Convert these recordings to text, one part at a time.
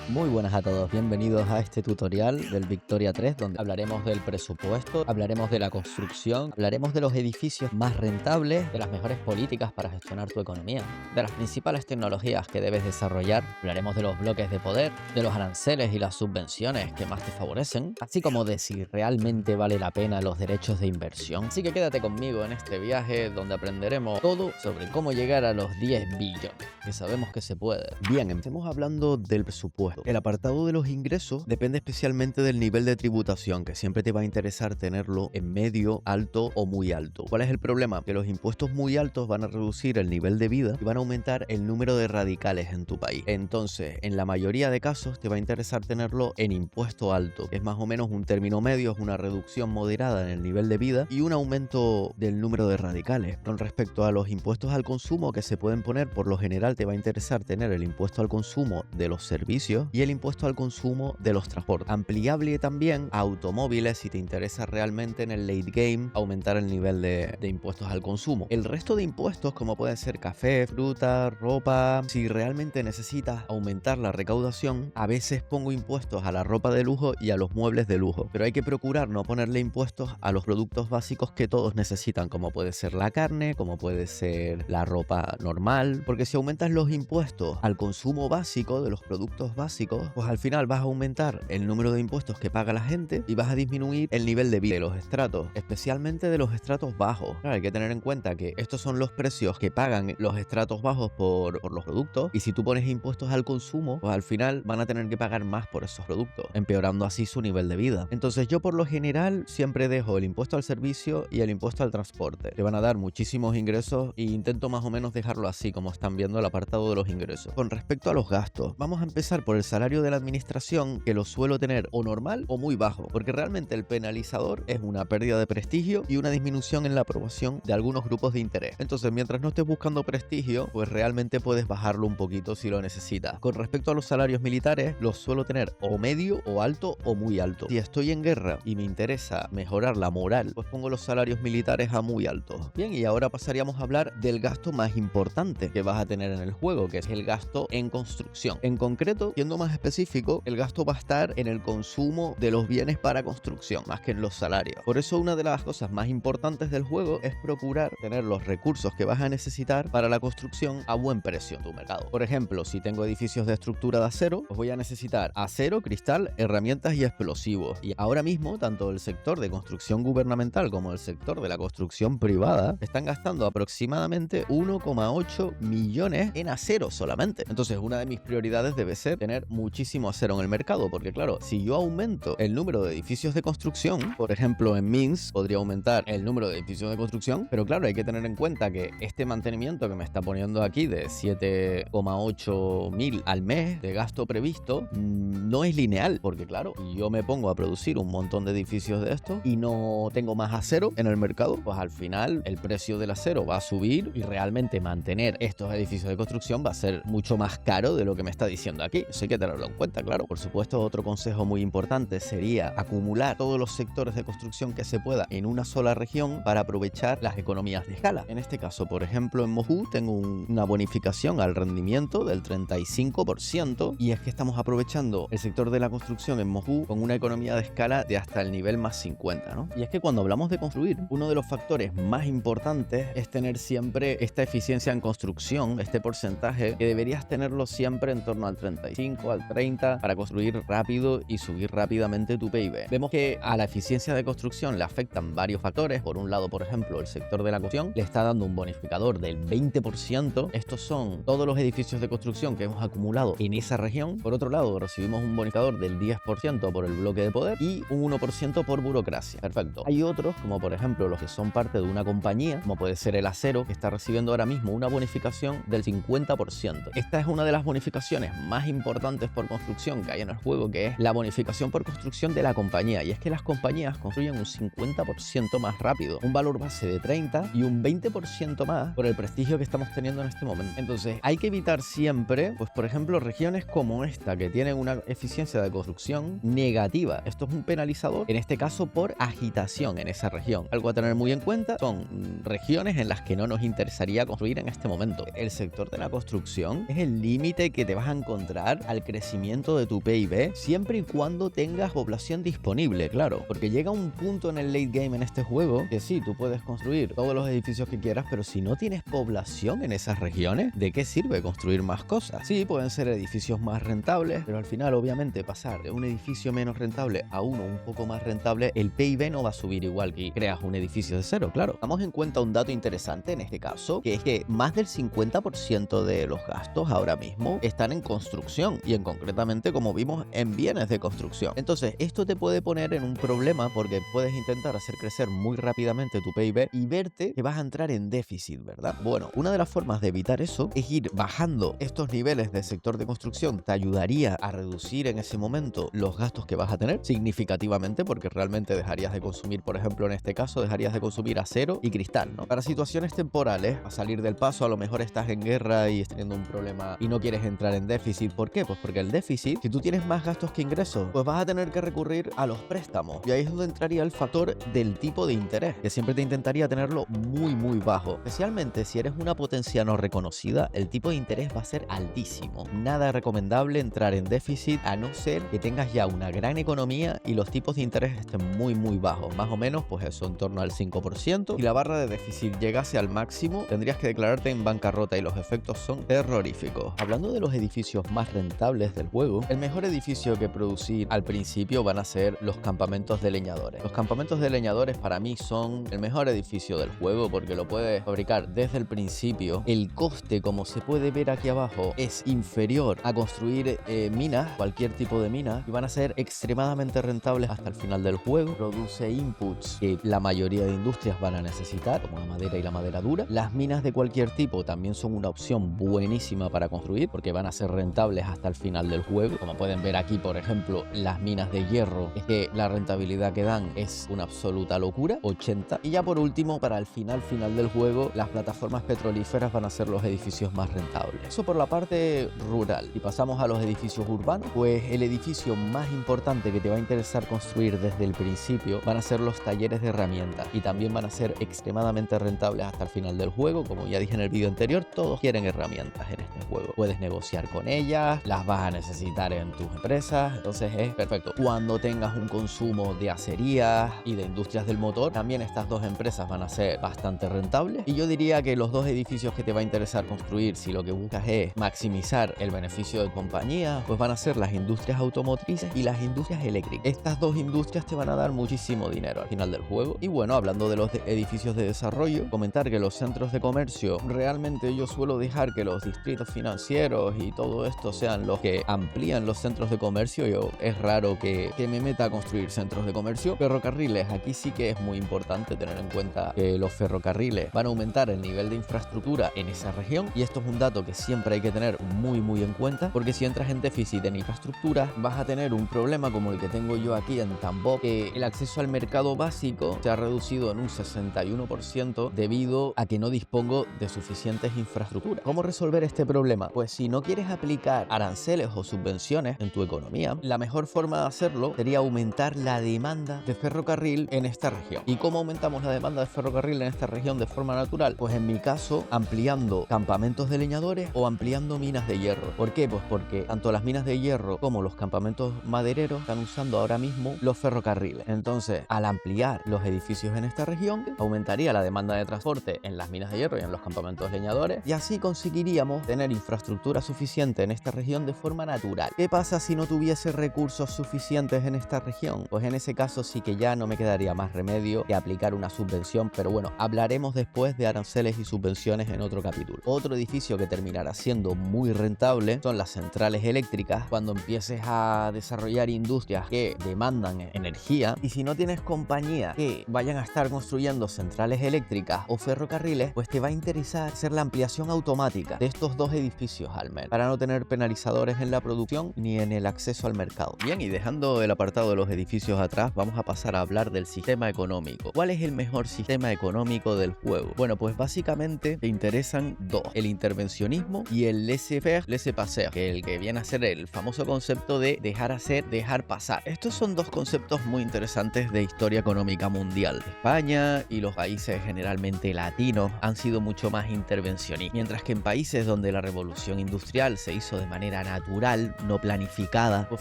Muy buenas a todos, bienvenidos a este tutorial del Victoria 3, donde hablaremos del presupuesto, hablaremos de la construcción, hablaremos de los edificios más rentables, de las mejores políticas para gestionar tu economía, de las principales tecnologías que debes desarrollar, hablaremos de los bloques de poder, de los aranceles y las subvenciones que más te favorecen, así como de si realmente vale la pena los derechos de inversión. Así que quédate conmigo en este viaje donde aprenderemos todo sobre cómo llegar a los 10 billones, que sabemos que se puede. Bien, empecemos hablando del presupuesto. El apartado de los ingresos depende especialmente del nivel de tributación, que siempre te va a interesar tenerlo en medio, alto o muy alto. ¿Cuál es el problema? Que los impuestos muy altos van a reducir el nivel de vida y van a aumentar el número de radicales en tu país. Entonces, en la mayoría de casos te va a interesar tenerlo en impuesto alto, que es más o menos un término medio, es una reducción moderada en el nivel de vida y un aumento del número de radicales. Con respecto a los impuestos al consumo que se pueden poner, por lo general te va a interesar tener el impuesto al consumo de los servicios y el impuesto al consumo de los transportes. Ampliable también a automóviles si te interesa realmente en el late game aumentar el nivel de impuestos al consumo. El resto de impuestos, como pueden ser café, fruta, ropa, si realmente necesitas aumentar la recaudación, a veces pongo impuestos a la ropa de lujo y a los muebles de lujo, pero hay que procurar no ponerle impuestos a los productos básicos que todos necesitan, como puede ser la carne, como puede ser la ropa normal, porque si aumentas los impuestos al consumo básico de los productos básicos, pues al final vas a aumentar el número de impuestos que paga la gente y vas a disminuir el nivel de vida de los estratos, especialmente de los estratos bajos. Claro, hay que tener en cuenta que estos son los precios que pagan los estratos bajos por los productos, y si tú pones impuestos al consumo, pues al final van a tener que pagar más por esos productos, empeorando así su nivel de vida. Entonces yo por lo general siempre dejo el impuesto al servicio y el impuesto al transporte. Te van a dar muchísimos ingresos e intento más o menos dejarlo así como están viendo el apartado de los ingresos. Con respecto a los gastos, vamos a empezar por el salario de la administración, que lo suelo tener o normal o muy bajo, porque realmente el penalizador es una pérdida de prestigio y una disminución en la aprobación de algunos grupos de interés. Entonces, mientras no estés buscando prestigio, pues realmente puedes bajarlo un poquito si lo necesitas. Con respecto a los salarios militares, los suelo tener o medio o alto o muy alto. Si estoy en guerra y me interesa mejorar la moral, pues pongo los salarios militares a muy altos. Bien, y ahora pasaríamos a hablar del gasto más importante que vas a tener en el juego, que es el gasto en construcción. En concreto, siendo más específico, el gasto va a estar en el consumo de los bienes para construcción, más que en los salarios. Por eso una de las cosas más importantes del juego es procurar tener los recursos que vas a necesitar para la construcción a buen precio en tu mercado. Por ejemplo, si tengo edificios de estructura de acero, pues voy a necesitar acero, cristal, herramientas y explosivos. Y ahora mismo, tanto el sector de construcción gubernamental como el sector de la construcción privada están gastando aproximadamente 1,8 millones en acero solamente. Entonces, una de mis prioridades debe ser tener muchísimo acero en el mercado, porque claro, si yo aumento el número de edificios de construcción, por ejemplo en Minsk podría aumentar el número de edificios de construcción, pero claro, hay que tener en cuenta que este mantenimiento que me está poniendo aquí de 7,8 mil al mes de gasto previsto no es lineal, porque claro, yo me pongo a producir un montón de edificios de estos y no tengo más acero en el mercado, pues al final el precio del acero va a subir y realmente mantener estos edificios de construcción va a ser mucho más caro de lo que me está diciendo aquí. Eso hay que tenerlo en cuenta, claro. Por supuesto, otro consejo muy importante sería acumular todos los sectores de construcción que se pueda en una sola región para aprovechar las economías de escala. En este caso, por ejemplo, en Moscú tengo una bonificación al rendimiento del 35%, y es que estamos aprovechando el sector de la construcción en Moscú con una economía de escala de hasta el nivel más 50, ¿no? Y es que cuando hablamos de construir, uno de los factores más importantes es tener siempre esta eficiencia en construcción, este porcentaje que deberías tenerlo siempre en torno al 35, al 30, para construir rápido y subir rápidamente tu PIB. Vemos que a la eficiencia de construcción le afectan varios factores. Por un lado, por ejemplo, el sector de la construcción le está dando un bonificador del 20%. Estos son todos los edificios de construcción que hemos acumulado en esa región. Por otro lado, recibimos un bonificador del 10% por el bloque de poder y un 1% por burocracia. Perfecto. Hay otros, como por ejemplo los que son parte de una compañía, como puede ser el acero, que está recibiendo ahora mismo una bonificación del 50%. Esta es una de las bonificaciones más importantes por construcción que hay en el juego, que es la bonificación por construcción de la compañía. Y es que las compañías construyen un 50% más rápido, un valor base de 30 y un 20% más por el prestigio que estamos teniendo en este momento. Entonces hay que evitar siempre, pues por ejemplo, regiones como esta que tienen una eficiencia de construcción negativa. Esto es un penalizador, en este caso por agitación en esa región. Algo a tener muy en cuenta son regiones en las que no nos interesaría construir en este momento. El sector de la construcción es el límite que te vas a encontrar disparar al crecimiento de tu PIB siempre y cuando tengas población disponible, claro, porque llega un punto en el late game en este juego que sí, tú puedes construir todos los edificios que quieras, pero si no tienes población en esas regiones, ¿de qué sirve construir más cosas? Sí, pueden ser edificios más rentables, pero al final obviamente pasar de un edificio menos rentable a uno un poco más rentable, el PIB no va a subir igual que creas un edificio de cero, claro. Damos en cuenta un dato interesante en este caso, que es que más del 50% de los gastos ahora mismo están en construcción y concretamente, como vimos, en bienes de construcción. Entonces, esto te puede poner en un problema porque puedes intentar hacer crecer muy rápidamente tu PIB y verte que vas a entrar en déficit, ¿verdad? Bueno, una de las formas de evitar eso es ir bajando estos niveles del sector de construcción. Te ayudaría a reducir en ese momento los gastos que vas a tener significativamente porque realmente dejarías de consumir, por ejemplo, en este caso, dejarías de consumir acero y cristal, ¿no? Para situaciones temporales, a salir del paso, a lo mejor estás en guerra y estás teniendo un problema y no quieres entrar en déficit. ¿Por qué? Pues porque el déficit, si tú tienes más gastos que ingresos, pues vas a tener que recurrir a los préstamos. Y ahí es donde entraría el factor del tipo de interés, que siempre te intentaría tenerlo muy bajo. Especialmente si eres una potencia no reconocida, el tipo de interés va a ser altísimo. Nada recomendable entrar en déficit a no ser que tengas ya una gran economía y los tipos de interés estén muy bajos. Más o menos, pues eso, en torno al 5%. Si la barra de déficit llegase al máximo, tendrías que declararte en bancarrota y los efectos son terroríficos. Hablando de los edificios más rentables del juego, el mejor edificio que producir al principio van a ser los campamentos de leñadores. Los campamentos de leñadores para mí son el mejor edificio del juego porque lo puedes fabricar desde el principio. El coste, como se puede ver aquí abajo, es inferior a construir minas, cualquier tipo de mina, y van a ser extremadamente rentables hasta el final del juego. Produce inputs que la mayoría de industrias van a necesitar, como la madera y la madera dura. Las minas de cualquier tipo también son una opción buenísima para construir porque van a ser rentables hasta el final del juego. Como pueden ver aquí, por ejemplo, las minas de hierro, es que la rentabilidad que dan es una absoluta locura, 80. Y ya por último, para el final del juego, las plataformas petrolíferas van a ser los edificios más rentables. Eso por la parte rural. Si pasamos a los edificios urbanos, pues el edificio más importante que te va a interesar construir desde el principio van a ser los talleres de herramientas y también van a ser extremadamente rentables hasta el final del juego. Como ya dije en el vídeo anterior, todos quieren herramientas en este juego. Puedes negociar con ellas, las vas a necesitar en tus empresas, entonces es perfecto. Cuando tengas un consumo de acerías y de industrias del motor, también estas dos empresas van a ser bastante rentables. Y yo diría que los dos edificios que te va a interesar construir, si lo que buscas es maximizar el beneficio de compañía, pues van a ser las industrias automotrices y las industrias eléctricas. Estas dos industrias te van a dar muchísimo dinero al final del juego. Y bueno, hablando de los edificios de desarrollo, comentar que los centros de comercio, realmente yo suelo dejar que los distritos financieros y todo esto sean los que amplían los centros de comercio. Es raro que me meta a construir centros de comercio. Ferrocarriles, aquí sí que es muy importante tener en cuenta que los ferrocarriles van a aumentar el nivel de infraestructura en esa región y esto es un dato que siempre hay que tener muy en cuenta porque si entras en déficit en infraestructura vas a tener un problema como el que tengo yo aquí en Tambov, que el acceso al mercado básico se ha reducido en un 61% debido a que no dispongo de suficientes infraestructuras. ¿Cómo resolver este problema? Pues si no quieres aplicar aranceles o subvenciones en tu economía, la mejor forma de hacerlo sería aumentar la demanda de ferrocarril en esta región. ¿Y cómo aumentamos la demanda de ferrocarril en esta región de forma natural? Pues en mi caso, ampliando campamentos de leñadores o ampliando minas de hierro. ¿Por qué? Pues porque tanto las minas de hierro como los campamentos madereros están usando ahora mismo los ferrocarriles. Entonces, al ampliar los edificios en esta región, aumentaría la demanda de transporte en las minas de hierro y en los campamentos leñadores y así conseguiríamos tener infraestructura suficiente en esta región de forma natural. ¿Qué pasa si no tuviese recursos suficientes en esta región? Pues en ese caso sí que ya no me quedaría más remedio que aplicar una subvención, pero bueno, hablaremos después de aranceles y subvenciones en otro capítulo. Otro edificio que terminará siendo muy rentable son las centrales eléctricas. Cuando empieces a desarrollar industrias que demandan energía y si no tienes compañías que vayan a estar construyendo centrales eléctricas o ferrocarriles, pues te va a interesar hacer la ampliación automática de estos dos edificios al menos para no tener penalizadores en la producción ni en el acceso al mercado. Bien, y dejando el apartado de los edificios atrás, vamos a pasar a hablar del sistema económico. ¿Cuál es el mejor sistema económico del juego? Bueno, pues básicamente te interesan dos: el intervencionismo y el laissez-faire, laissez-passer, que el que viene a ser el famoso concepto de dejar hacer, dejar pasar. Estos son dos conceptos muy interesantes de historia económica mundial. España y los países generalmente latinos han sido mucho más intervencionistas, mientras que en países donde la revolución industrial se hizo de manera natural, no planificada, pues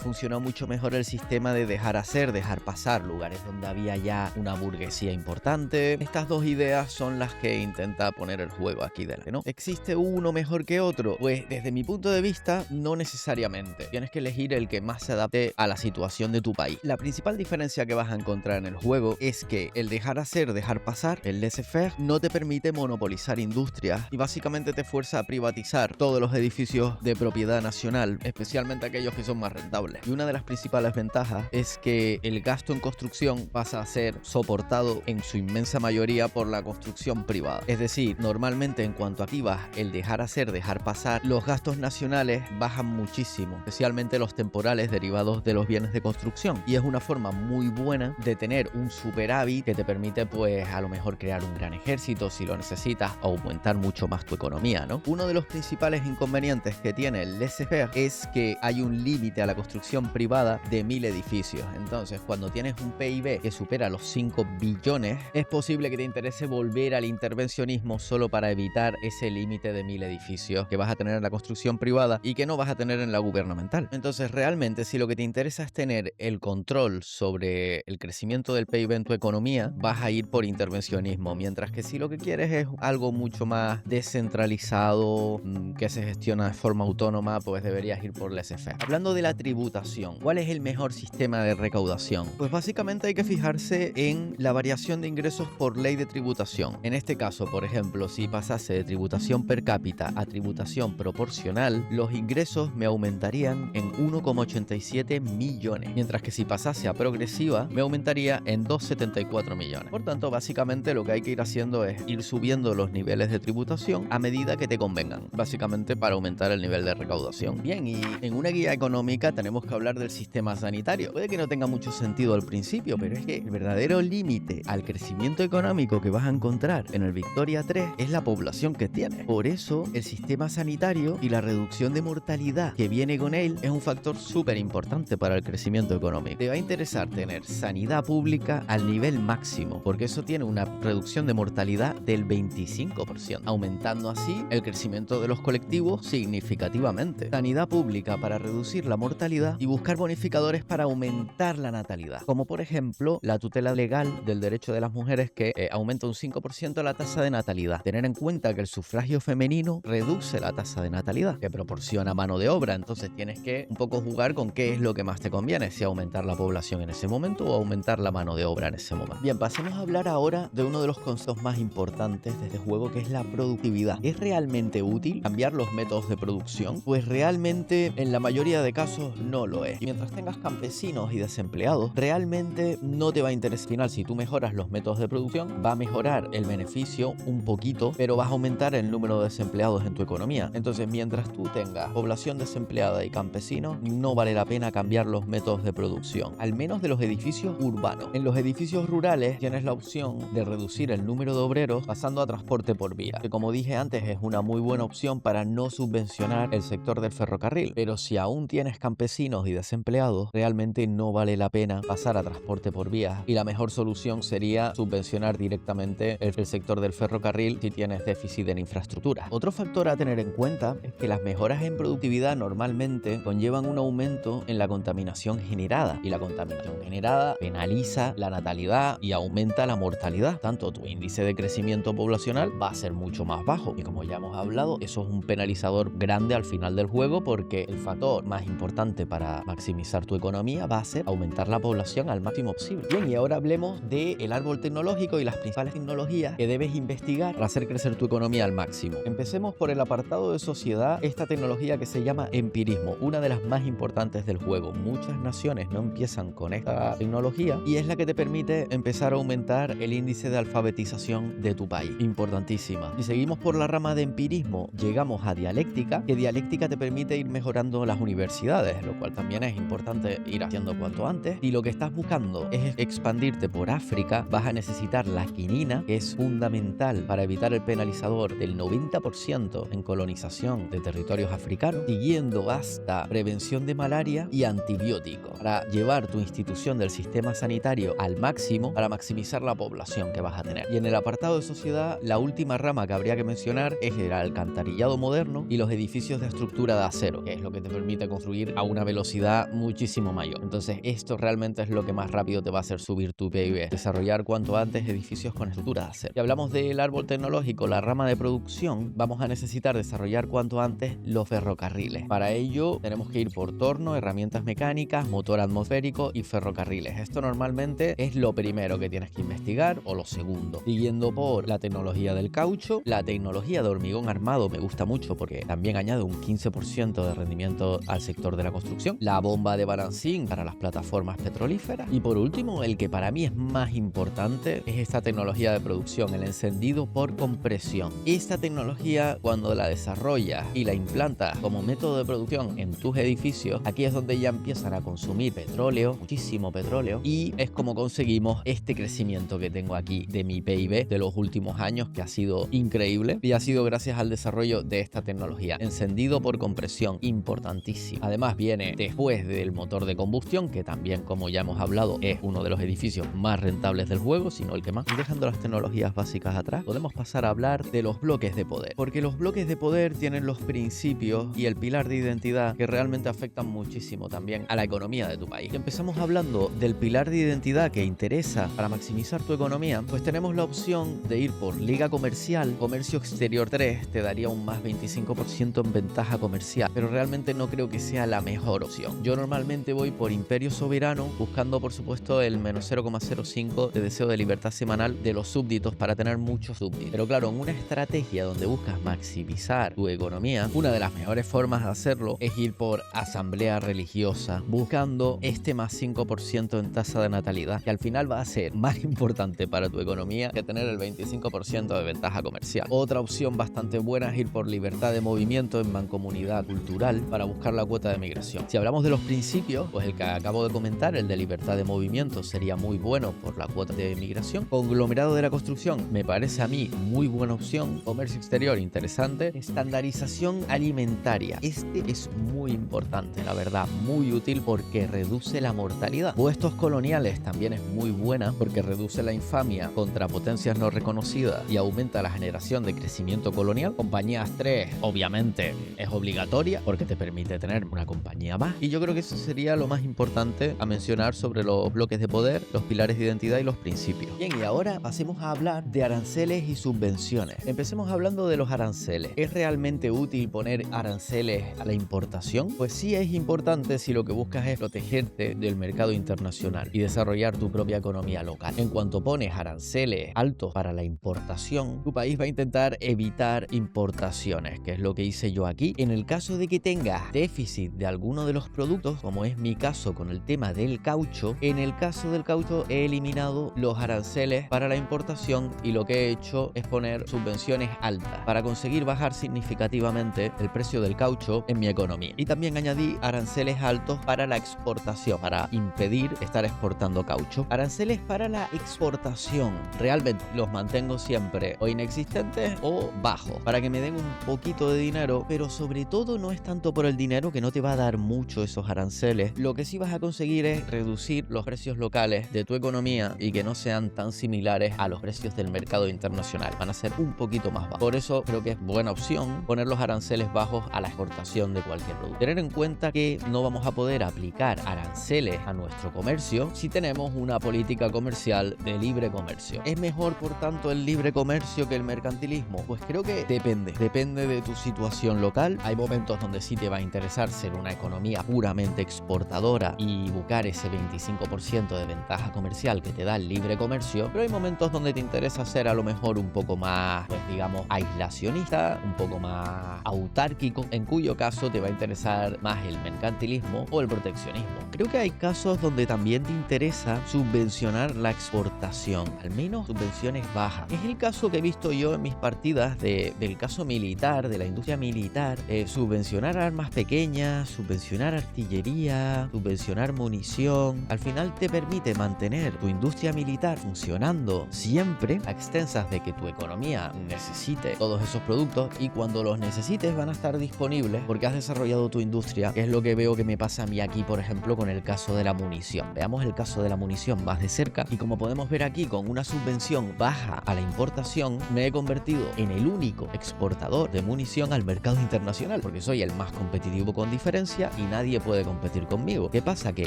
funcionó mucho mejor el sistema de dejar hacer, dejar pasar, lugares donde había ya una burguesía importante. Estas dos ideas son las que intenta poner el juego aquí delante, ¿no? ¿Existe uno mejor que otro? Pues desde mi punto de vista, no necesariamente. Tienes que elegir el que más se adapte a la situación de tu país. La principal diferencia que vas a encontrar en el juego es que el dejar hacer, dejar pasar, el laissez-faire, no te permite monopolizar industrias y básicamente te fuerza a privatizar todos los edificios de propiedad nacional, especialmente aquellos que son más rentables. Y una de las principales ventajas es que el gasto en construcción pasa a ser soportado en su inmensa mayoría por la construcción privada. Es decir, normalmente en cuanto activas el dejar hacer, dejar pasar, los gastos nacionales bajan muchísimo, especialmente los temporales derivados de los bienes de construcción. Y es una forma muy buena de tener un superávit que te permite, pues, a lo mejor crear un gran ejército si lo necesitas, o aumentar mucho más tu economía, ¿no? Uno de los principales inconvenientes que tiene el laissez-faire es que hay un límite a la construcción privada de 1000 edificios. Entonces, cuando tienes un PIB que supera los 5 billones, es posible que te interese volver al intervencionismo solo para evitar ese límite de 1000 edificios que vas a tener en la construcción privada y que no vas a tener en la gubernamental. Entonces, realmente, si lo que te interesa es tener el control sobre el crecimiento del PIB en tu economía, vas a ir por intervencionismo, mientras que si lo que quieres es algo mucho más descentralizado, que se gestiona de forma autónoma, pues deberías ir por laissez-faire. Hablando de la tributación, ¿cuál es el mejor sistema de recaudación? Pues básicamente hay que fijarse en la variación de ingresos por ley de tributación. En este caso, por ejemplo, si pasase de tributación per cápita a tributación proporcional, los ingresos me aumentarían en 1,87 millones, mientras que si pasase a progresiva, me aumentaría en 2,74 millones. Por tanto, básicamente lo que hay que ir haciendo es ir subiendo los niveles de tributación a medida que te convengan, básicamente para aumentar el nivel de recaudación. Bien, y en una guía económica tenemos que hablar del sistema sanitario. Puede que no tenga mucho sentido al principio, pero es que el verdadero límite al crecimiento económico que vas a encontrar en el Victoria 3 es la población que tiene. Por eso, el sistema sanitario y la reducción de mortalidad que viene con él es un factor súper importante para el crecimiento económico. Te va a interesar tener sanidad pública al nivel máximo, porque eso tiene una reducción de mortalidad del 25%, aumentando así el crecimiento de los colectivos significativamente. Sanidad pública para reducir la mortalidad y buscar bonificadores para aumentar la natalidad, como por ejemplo la tutela legal del derecho de las mujeres que aumenta un 5% la tasa de natalidad. Tener en cuenta que el sufragio femenino reduce la tasa de natalidad, que proporciona mano de obra, entonces tienes que un poco jugar con qué es lo que más te conviene, si aumentar la población en ese momento o aumentar la mano de obra en ese momento. Bien, pasemos a hablar ahora de uno de los conceptos más importantes de este juego, que es la productividad. ¿Es realmente útil cambiar los métodos de producción? Pues realmente en la mayoría de casos no lo es. Y mientras tengas campesinos y desempleados, realmente no te va a interesar. Al final, si tú mejoras los métodos de producción, va a mejorar el beneficio un poquito, pero vas a aumentar el número de desempleados en tu economía. Entonces, mientras tú tengas población desempleada y campesinos, no vale la pena cambiar los métodos de producción, al menos de los edificios urbanos. En los edificios rurales tienes la opción de reducir el número de obreros pasando a transporte por vía, que como dije antes es una muy buena opción para no subvencionar el sector del ferrocarril, pero si aún tienes campesinos y desempleados, realmente no vale la pena pasar a transporte por vía, y la mejor solución sería subvencionar directamente el sector del ferrocarril si tienes déficit en infraestructura. Otro factor a tener en cuenta es que las mejoras en productividad normalmente conllevan un aumento en la contaminación generada, y la contaminación generada penaliza la natalidad y aumenta la mortalidad. Tanto tu índice de crecimiento poblacional va a ser mucho más bajo, y como ya hemos hablado, eso es un penalizador grande al final del juego, porque el factor más importante para maximizar tu economía va a ser aumentar la población al máximo posible. Bien, y ahora hablemos del árbol tecnológico y las principales tecnologías que debes investigar para hacer crecer tu economía al máximo. Empecemos por el apartado de sociedad, esta tecnología que se llama empirismo, una de las más importantes del juego. Muchas naciones no empiezan con esta tecnología y es la que te permite empezar a aumentar el índice de alfabetización de tu país. Importantísima. Si seguimos por la rama de empirismo, llegamos a dialéctica, que dialéctica te permite ir mejorando las universidades, lo cual también es importante ir haciendo cuanto antes. Y lo que estás buscando es expandirte por África, vas a necesitar la quinina, que es fundamental para evitar el penalizador del 90% en colonización de territorios africanos, siguiendo hasta prevención de malaria y antibióticos, para llevar tu institución del sistema sanitario al máximo para maximizar la población que vas a tener. Y en el apartado de sociedad, la última rama que habría que mencionar es el alcantarillado moderno y los edificios de estructura de acero, que es lo que te permite construir a una velocidad muchísimo mayor. Entonces, esto realmente es lo que más rápido te va a hacer subir tu PIB. Desarrollar cuanto antes edificios con estructura de acero. Si hablamos del árbol tecnológico, la rama de producción, vamos a necesitar desarrollar cuanto antes los ferrocarriles. Para ello, tenemos que ir por torno, herramientas mecánicas, motor atmosférico y ferrocarriles. Esto normalmente es lo primero que tienes que investigar, o lo segundo. Siguiendo por la tecnología del caucho, la tecnología de hormigón armado me gusta mucho porque también añade un 15% de rendimiento al sector de la construcción. La bomba de balancín para las plataformas petrolíferas. Y por último, el que para mí es más importante es esta tecnología de producción, el encendido por compresión. Esta tecnología, cuando la desarrollas y la implantas como método de producción en tus edificios, aquí es donde ya empiezan a consumir petróleo, muchísimo petróleo, y es como conseguimos este crecimiento que tengo aquí de mi PIB de los últimos años, que ha sido increíble y ha sido gracias al desarrollo de esta tecnología. Encendido por compresión, importantísimo. Además viene después del motor de combustión, que también, como ya hemos hablado, es uno de los edificios más rentables del juego, sino el que más. Y dejando las tecnologías básicas atrás, podemos pasar a hablar de los bloques de poder, porque los bloques de poder tienen los principios y el pilar de identidad que realmente afectan muchísimo también a la economía de tu país. Empezamos hablando del pilar de identidad que interesa para maximizar tu economía, pues tenemos la opción de ir por liga comercial. Comercio exterior 3 te daría un más 25% en ventaja comercial, pero realmente no creo que sea la mejor opción. Yo normalmente voy por imperio soberano, buscando por supuesto el menos 0,05 de deseo de libertad semanal de los súbditos para tener muchos súbditos. Pero claro, en una estrategia donde buscas maximizar tu economía, una de las mejores formas de hacerlo es ir por asamblea religiosa, buscando este más 5% en tasa de natalidad, que al final va a ser más importante para tu economía que tener el 25% de ventaja comercial. Otra opción bastante buena es ir por libertad de movimiento en mancomunidad cultural para buscar la cuota de migración. Si hablamos de los principios, pues el que acabo de comentar, el de libertad de movimiento, sería muy bueno por la cuota de migración. Conglomerado de la construcción me parece a mí muy buena opción. Comercio exterior, interesante. Estandarización alimentaria, este es muy importante, la verdad, muy útil porque reduce la mortalidad. Puestos coloniales también es muy buena porque reduce la infamia contra potencias no reconocidas y aumenta la generación de crecimiento colonial. Compañías 3, obviamente, es obligatoria porque te permite tener una compañía más. Y yo creo que eso sería lo más importante a mencionar sobre los bloques de poder, los pilares de identidad y los principios. Bien, y ahora pasemos a hablar de aranceles y subvenciones. Empecemos hablando de los aranceles. ¿Es realmente útil poner aranceles a la importación? Pues sí, es importante si lo que buscas es protegerte del mercado internacional y desarrollar tu propia economía local. En cuanto pones aranceles altos para la importación, tu país va a intentar evitar importaciones, que es lo que hice yo aquí. En el caso de que tengas déficit de alguno de los productos, como es mi caso con el tema del caucho, en el caso del caucho he eliminado los aranceles para la importación y lo que he hecho es poner subvenciones altas para conseguir bajar significativamente el precio del caucho en mi economía. Y también añadí aranceles altos para la exportación, para impedir estar exportando caucho. Aranceles para la exportación, realmente los mantengo siempre o inexistentes o bajos, para que me den un poquito de dinero, pero sobre todo no es tanto por el dinero, que no te va a dar mucho esos aranceles. Lo que sí vas a conseguir es reducir los precios locales de tu economía y que no sean tan similares a los precios del mercado internacional, van a ser un poquito más bajos. Por eso creo que es buena opción poner los aranceles bajos a la exportación de cualquier producto. Tener en cuenta que no vamos a poder aplicar aranceles a nuestro comercio si tenemos una política comercial de libre comercio. ¿Es mejor, por tanto, el libre comercio que el mercantilismo? Pues creo que depende de tu situación local. Hay momentos donde sí te va a interesar ser una economía puramente exportadora y buscar ese 25% de ventaja comercial que te da el libre comercio, pero hay momentos donde te interesa ser a lo mejor un poco más, pues digamos, aislacionista, un poco más autárquico, en cuyo caso te va a interesar más el mercantilismo o el proteccionismo. Creo que hay casos donde también te interesa subvencionar la exportación, al menos subvenciones bajas. Es el caso que he visto yo en mis partidas del caso militar, de la industria militar, subvencionar armas pequeñas, subvencionar artillería, subvencionar munición. Al final te permite mantener tu industria militar funcionando siempre a expensas de que tu economía necesite todos esos productos, y cuando los necesites van a estar disponibles porque has desarrollado tu industria, que es lo que veo que me pasa a mí aquí, por ejemplo, con con el caso de la munición. Veamos el caso de la munición más de cerca y como podemos ver aquí, con una subvención baja a la importación, me he convertido en el único exportador de munición al mercado internacional, porque soy el más competitivo con diferencia y nadie puede competir conmigo. ¿Qué pasa? Que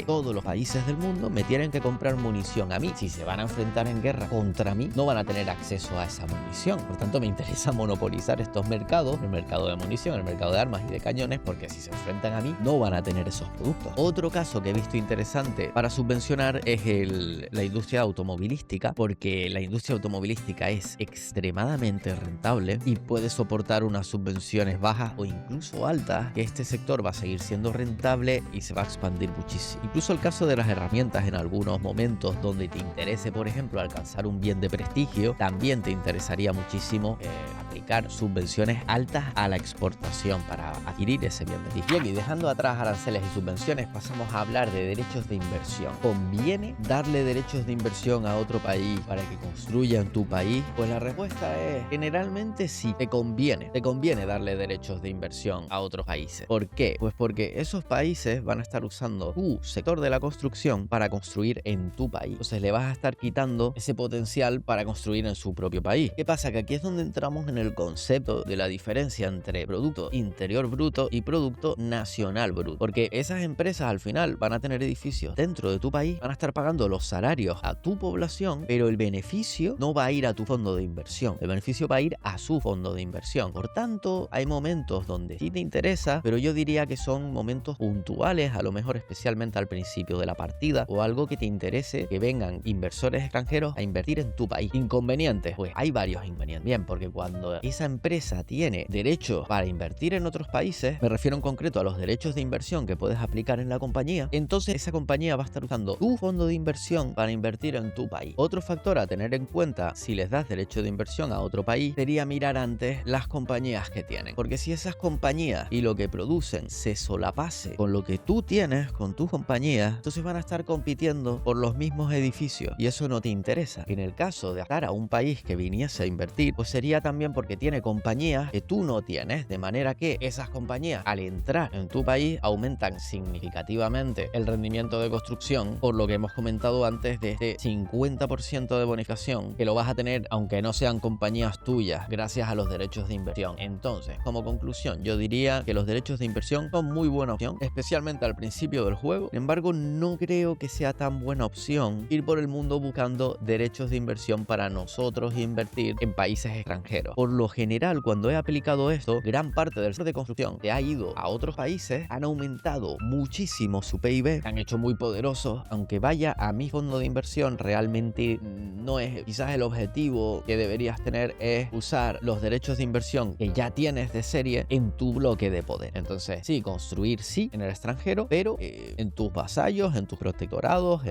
todos los países del mundo me tienen que comprar munición a mí. Si se van a enfrentar en guerra contra mí, no van a tener acceso a esa munición. Por tanto, me interesa monopolizar estos mercados, el mercado de munición, el mercado de armas y de cañones, porque si se enfrentan a mí, no van a tener esos productos. Otro caso que he visto interesante para subvencionar es la industria automovilística, porque la industria automovilística es extremadamente rentable y puede soportar unas subvenciones bajas o incluso altas, que este sector va a seguir siendo rentable y se va a expandir muchísimo. Incluso el caso de las herramientas, en algunos momentos donde te interese, por ejemplo, alcanzar un bien de prestigio, también te interesaría muchísimo aplicar subvenciones altas a la exportación para adquirir ese bien de prestigio. Bien, y dejando atrás aranceles y subvenciones, pasamos a hablar de derechos de inversión. ¿Conviene darle derechos de inversión a otro país para que construya en tu país? Pues la respuesta es generalmente sí, te conviene darle derechos de inversión a otros países. ¿Por qué? Pues porque esos países van a estar usando tu sector de la construcción para construir en tu país. Entonces le vas a estar quitando ese potencial para construir en su propio país. ¿Qué pasa? Que aquí es donde entramos en el concepto de la diferencia entre Producto Interior Bruto y Producto Nacional Bruto. Porque esas empresas al final van a tener edificios dentro de tu país, van a estar pagando los salarios a tu población, pero el beneficio no va a ir a tu fondo de inversión. El beneficio va a ir a su fondo de inversión. Por tanto, hay momentos donde sí te interesa, pero yo diría que son momentos puntuales, a lo mejor especialmente al principio de la partida, o algo que te interese que vengan inversores extranjeros a invertir en tu país. Inconvenientes, pues hay varios inconvenientes. Bien, porque cuando esa empresa tiene derechos para invertir en otros países, me refiero en concreto a los derechos de inversión que puedes aplicar en la compañía, entonces esa compañía va a estar usando tu fondo de inversión para invertir en tu país. Otro factor a tener en cuenta si les das derecho de inversión a otro país sería mirar antes las compañías que tienen, porque si esas compañías y lo que producen se solapase con lo que tú tienes con tus compañías, entonces van a estar compitiendo por los mismos edificios y eso no te interesa. En el caso de estar a un país que viniese a invertir, pues sería también porque tiene compañías que tú no tienes, de manera que esas compañías al entrar en tu país aumentan significativamente el rendimiento de construcción, por lo que hemos comentado antes de este 50% de bonificación que lo vas a tener aunque no sean compañías tuyas, gracias a los derechos de inversión. Entonces, como conclusión, yo diría que los derechos de inversión son muy buena opción, especialmente al principio del juego. Sin embargo, no creo que sea tan buena opción ir por el mundo buscando derechos de inversión para nosotros invertir en países extranjeros. Por lo general, cuando he aplicado esto, gran parte del sector de construcción que ha ido a otros países han aumentado muchísimo su PIB, han hecho muy poderosos. Aunque vaya a mi fondo de inversión, realmente no es quizás el objetivo que deberías tener, es usar los derechos de inversión que ya tienes de serie en tu bloque de poder. Entonces, sí, construir sí en el extranjero, pero en tus vasallos, en tus protectorados,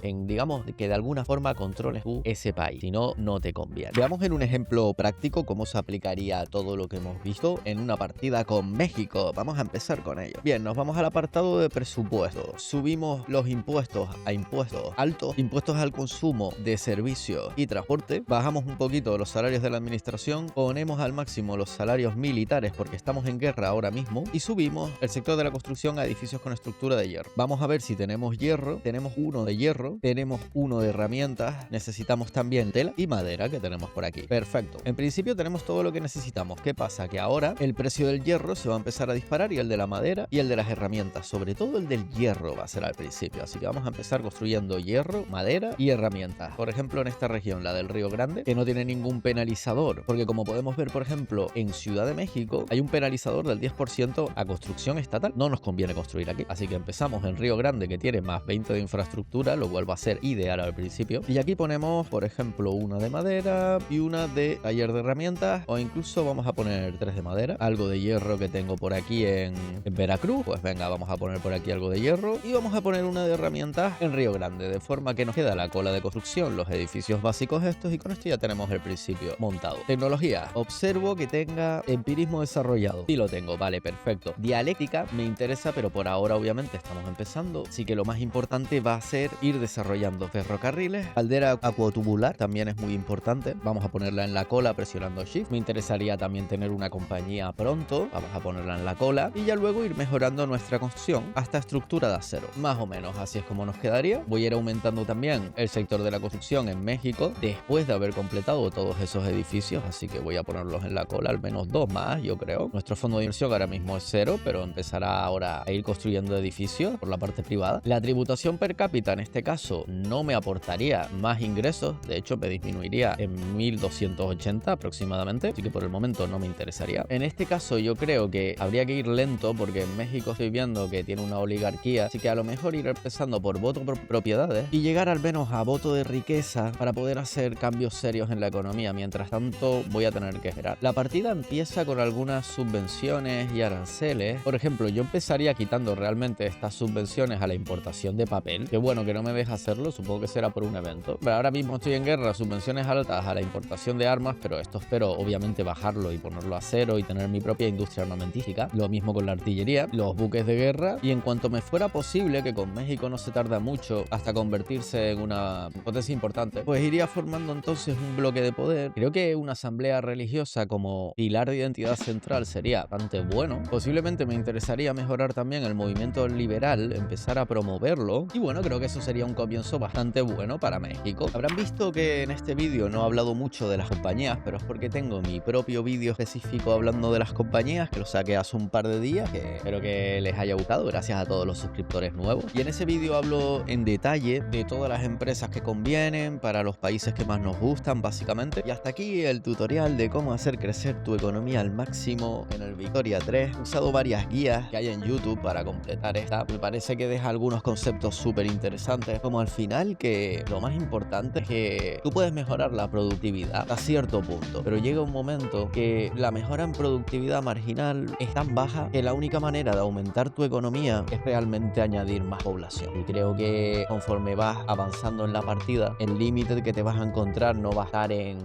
digamos que de alguna forma controles tú ese país. Si no, no te conviene. Veamos en un ejemplo práctico cómo se aplicaría todo lo que hemos visto en una partida con México. Vamos a empezar con ello. Bien, nos vamos al apartado de presupuesto. Subimos los impuestos a impuestos altos, impuestos al consumo de servicios y transporte. Bajamos un poquito los salarios de la administración, ponemos al máximo los salarios militares porque estamos en guerra ahora mismo y subimos el sector de la construcción a edificios con estructura de hierro. Vamos a ver si tenemos hierro. Tenemos uno de hierro, tenemos uno de herramientas, necesitamos también tela y madera que tenemos por aquí. Perfecto. En principio tenemos todo lo que necesitamos. ¿Qué pasa? Que ahora el precio del hierro se va a empezar a disparar y el de la madera y el de las herramientas. Sobre todo el del hierro va a ser al principio. Así que vamos a empezar construyendo hierro, madera y herramientas. Por ejemplo, en esta región, la del Río Grande, que no tiene ningún penalizador. Porque como podemos ver, por ejemplo, en Ciudad de México hay un penalizador del 10% a construcción estatal. No nos conviene construir aquí. Así que empezamos en Río Grande, que tiene más 20 de infraestructura, lo cual va a ser ideal al principio. Y aquí ponemos, por ejemplo, una de madera y una de taller de herramientas, o incluso vamos a poner 3 de madera. Algo de hierro que tengo por aquí en Veracruz, pues venga, vamos a poner por aquí algo de hierro y vamos a poner una de herramientas en Río Grande, de forma que nos queda la cola de construcción, los edificios básicos estos, y con esto ya tenemos el principio montado. Tecnología, observo que tenga empirismo desarrollado. Sí lo tengo, vale, perfecto. Dialéctica me interesa, pero por ahora obviamente estamos empezando, así que lo más importante va a ser ir desarrollando ferrocarriles. Caldera acuotubular también es muy importante, vamos a ponerla en la cola presionando Shift. Me interesaría también tener una compañía pronto, vamos a ponerla en la cola y ya luego ir mejorando nuestra construcción hasta estructura manufactura de acero. Más o menos así es como nos quedaría. Voy a ir aumentando también el sector de la construcción en México después de haber completado todos esos edificios, así que voy a ponerlos en la cola, al menos 2 más, yo creo. Nuestro fondo de inversión ahora mismo es 0, pero empezará ahora a ir construyendo edificios por la parte privada. La tributación per cápita en este caso no me aportaría más ingresos, de hecho me disminuiría en 1280 aproximadamente, así que por el momento no me interesaría. En este caso yo creo que habría que ir lento porque en México estoy viendo que tiene una oligarquía, así que a lo mejor ir empezando por voto por propiedades y llegar al menos a voto de riqueza para poder hacer cambios serios en la economía. Mientras tanto voy a tener que esperar. La partida empieza con algunas subvenciones y aranceles. Por ejemplo, yo empezaría quitando realmente estas subvenciones a la importación de papel, que bueno, que no me deja hacerlo, supongo que será por un evento. Pero ahora mismo estoy en guerra, subvenciones altas a la importación de armas, pero esto espero obviamente bajarlo y ponerlo a 0 y tener mi propia industria armamentística. Lo mismo con la artillería, los buques de guerra, y en cuanto me fuera posible, que con México no se tarda mucho hasta convertirse en una potencia importante, pues iría formando entonces un bloque de poder. Creo que una asamblea religiosa como pilar de identidad central sería bastante bueno. Posiblemente me interesaría mejorar también el movimiento liberal, empezar a promoverlo, y bueno, creo que eso sería un comienzo bastante bueno para México. Habrán visto que en este vídeo no he hablado mucho de las compañías, pero es porque tengo mi propio vídeo específico hablando de las compañías, que lo saqué hace un par de días, que espero que les haya gustado, gracias a todos los suscriptores nuevos. Y en ese vídeo hablo en detalle de todas las empresas que convienen para los países que más nos gustan, básicamente. Y hasta aquí el tutorial de cómo hacer crecer tu economía al máximo en el Victoria 3. He usado varias guías que hay en YouTube para completar esta. Me parece que deja algunos conceptos súper interesantes, como al final que lo más importante es que tú puedes mejorar la productividad a cierto punto, pero llega un momento que la mejora en productividad marginal es tan baja que la única manera de aumentar tu economía es realmente añadir más población. Y creo que conforme vas avanzando en la partida, el límite que te vas a encontrar no va a estar en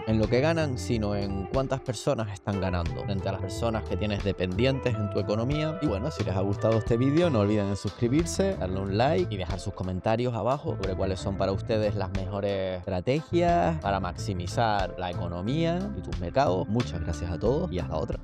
lo que ganan, sino en cuántas personas están ganando frente a las personas que tienes dependientes en tu economía. Y bueno, si les ha gustado este vídeo, no olviden en suscribirse, darle un like y dejar sus comentarios abajo sobre cuáles son para ustedes las mejores estrategias para maximizar la economía y tus mercados. Muchas gracias a todos y hasta otra.